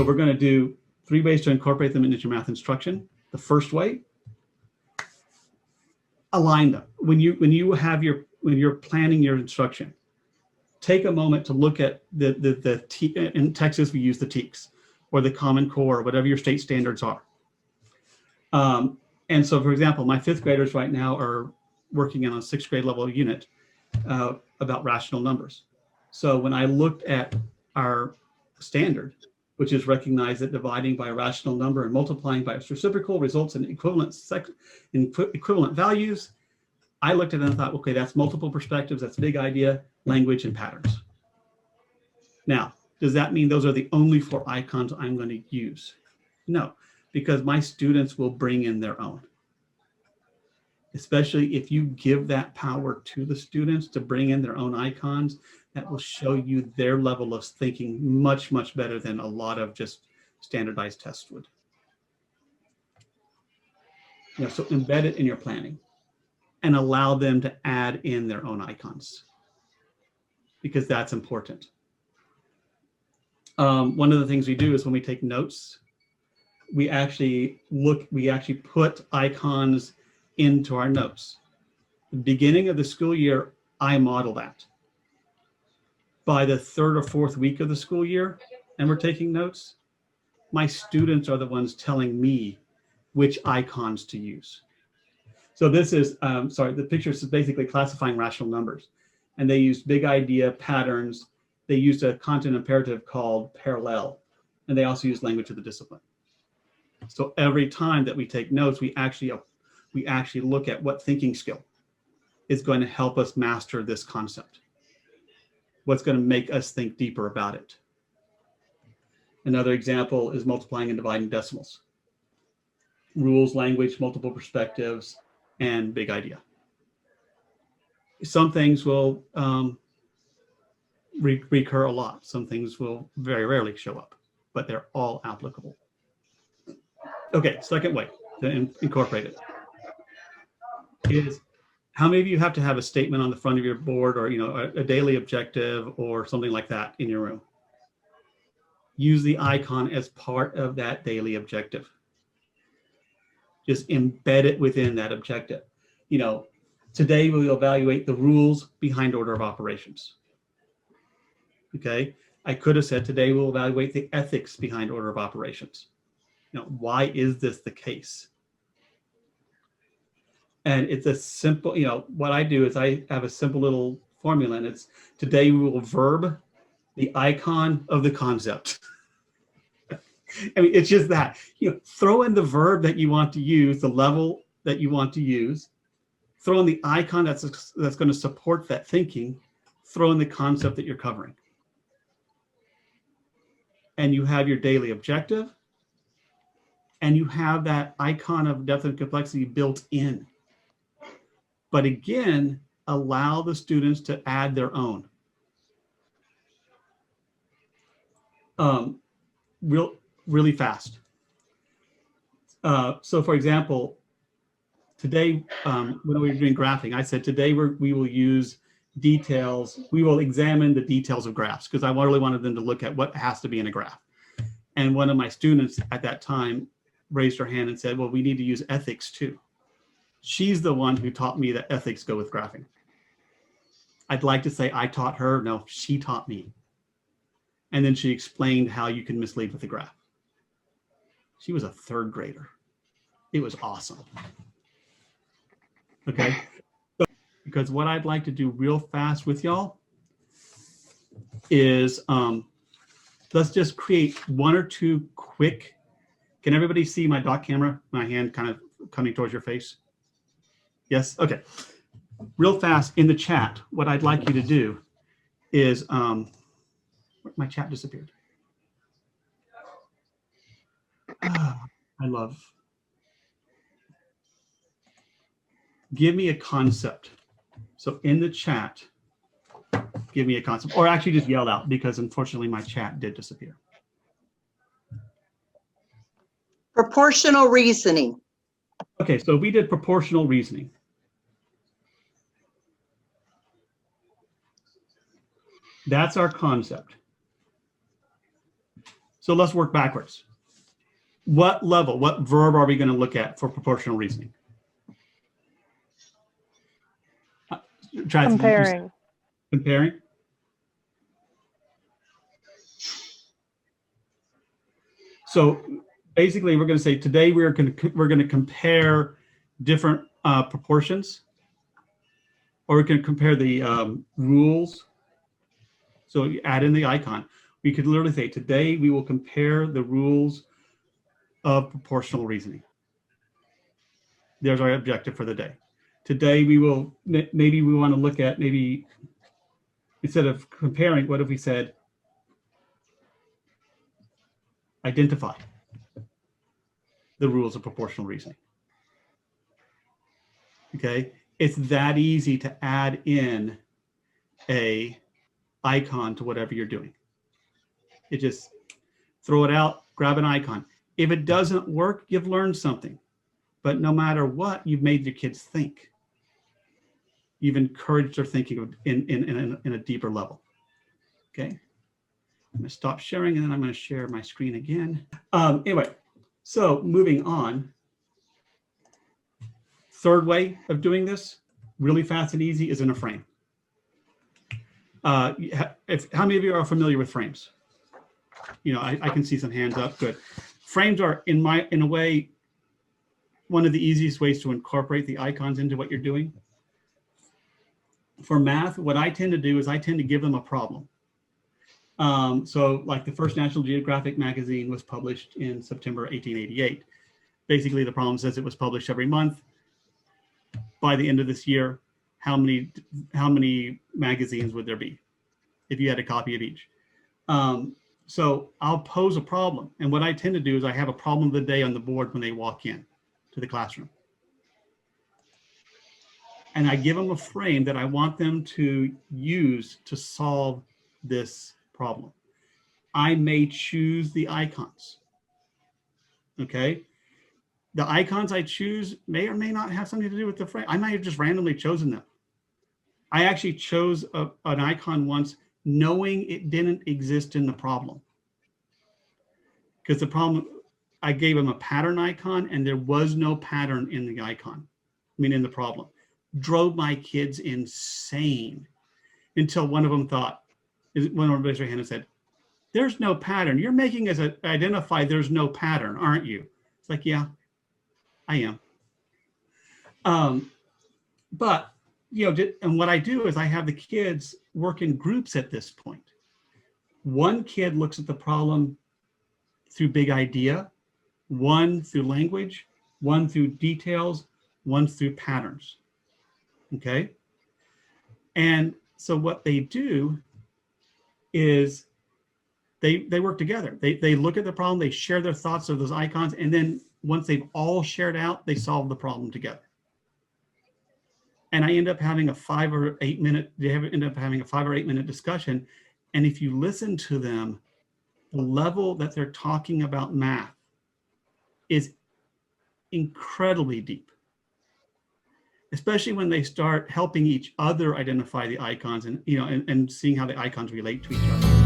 So we're going to do 3 ways to incorporate them into your math instruction. The first way, align them. When you're planning your instruction, take a moment to look at in Texas we use the TEKS or the Common Core, or whatever your state standards are. And so, for example, my 5th graders right now are working on a 6th grade level unit about rational numbers. So when I looked at our standard, which is recognize that dividing by a rational number and multiplying by its reciprocal results in equivalent values, I looked at it and thought, okay, that's multiple perspectives, that's big idea, language, and patterns. Now, does that mean those are the only 4 icons I'm going to use? No, because my students will bring in their own. Especially if you give that power to the students to bring in their own icons, that will show you their level of thinking much, much better than a lot of just standardized tests would. So embed it in your planning and allow them to add in their own icons, because that's important. One of the things we do is when we take notes, we actually put icons into our notes. The beginning of the school year, I model that. By the 3rd or 4th week of the school year, and we're taking notes, my students are the ones telling me which icons to use. So this is, the picture is basically classifying rational numbers. And they used big idea patterns. They used a content imperative called parallel. And they also used language of the discipline. So every time that we take notes, we actually look at what thinking skill is going to help us master this concept. What's going to make us think deeper about it. Another example is multiplying and dividing decimals. Rules, language, multiple perspectives, and big idea. Some things will recur a lot. Some things will very rarely show up, but they're all applicable. Okay, second way to incorporate it is, how many of you have to have a statement on the front of your board, or a daily objective or something like that in your room? Use the icon as part of that daily objective. Just embed it within that objective. Today we'll evaluate the rules behind order of operations. Okay, I could have said today we'll evaluate the ethics behind order of operations. Why is this the case? And it's a simple, what I do is I have a simple little formula, and it's, today we will verb the icon of the concept. I mean, it's just that, throw in the verb that you want to use, the level that you want to use, throw in the icon that's going to support that thinking, throw in the concept that you're covering. And you have your daily objective, and you have that icon of depth and complexity built in. But again, allow the students to add their own. Really fast. So for example, today, when we were doing graphing, I said today we will use details. We will examine the details of graphs, because I really wanted them to look at what has to be in a graph. And one of my students at that time raised her hand and said, well, we need to use ethics too. She's the one who taught me that ethics go with graphing. I'd like to say I taught her. No, she taught me. And then she explained how you can mislead with the graph. She was a 3rd grader. It was awesome. Okay. So, because what I'd like to do real fast with y'all is let's just create 1 or 2 quick. Can everybody see my dock camera? My hand kind of coming towards your face? Yes? Okay. Real fast in the chat, what I'd like you to do is, my chat disappeared. Give me a concept. So in the chat, give me a concept, or actually just yell out, because unfortunately my chat did disappear. Proportional reasoning. Okay, so we did proportional reasoning. That's our concept. So let's work backwards. What level, what verb are we going to look at for proportional reasoning? Comparing. Comparing. So basically, we're going to say today we're going to compare different proportions, or we can compare the rules. So you add in the icon. We could literally say today we will compare the rules of proportional reasoning. There's our objective for the day. Today we will, maybe we want to look at, maybe instead of comparing, what if we said identify the rules of proportional reasoning? Okay, it's that easy to add in a icon to whatever you're doing. It just throw it out, grab an icon. If it doesn't work, you've learned something. But no matter what, you've made your kids think. You've encouraged their thinking in a deeper level. Okay, I'm going to stop sharing and then I'm going to share my screen again. Anyway, so moving on. Third way of doing this, really fast and easy, is in a frame. How many of you are familiar with frames? You know, I can see some hands up. Good. Frames are, in a way, one of the easiest ways to incorporate the icons into what you're doing. For math, what I tend to do is I tend to give them a problem. So like the first National Geographic magazine was published in September 1888. Basically, the problem says it was published every month. By the end of this year, how many magazines would there be if you had a copy of each? So I'll pose a problem. And what I tend to do is I have a problem of the day on the board when they walk in to the classroom. And I give them a frame that I want them to use to solve this problem. I may choose the icons. Okay. The icons I choose may or may not have something to do with the frame. I might have just randomly chosen them. I actually chose an icon once knowing it didn't exist in the problem. Because the problem, I gave them a pattern icon and there was no pattern in the icon, in the problem. Drove my kids insane until one of them raised their hand and said, "There's no pattern. You're making us identify there's no pattern, aren't you?" It's like, yeah, I am. But, and what I do is I have the kids work in groups at this point. One kid looks at the problem through big idea, one through language, one through details, one through patterns. Okay. And so what they do is they work together. They look at the problem, they share their thoughts of those icons, and then once they've all shared out, they solve the problem together. And I end up having a 5 or 8 minute discussion. And if you listen to them, the level that they're talking about math is incredibly deep, especially when they start helping each other identify the icons and seeing how the icons relate to each other.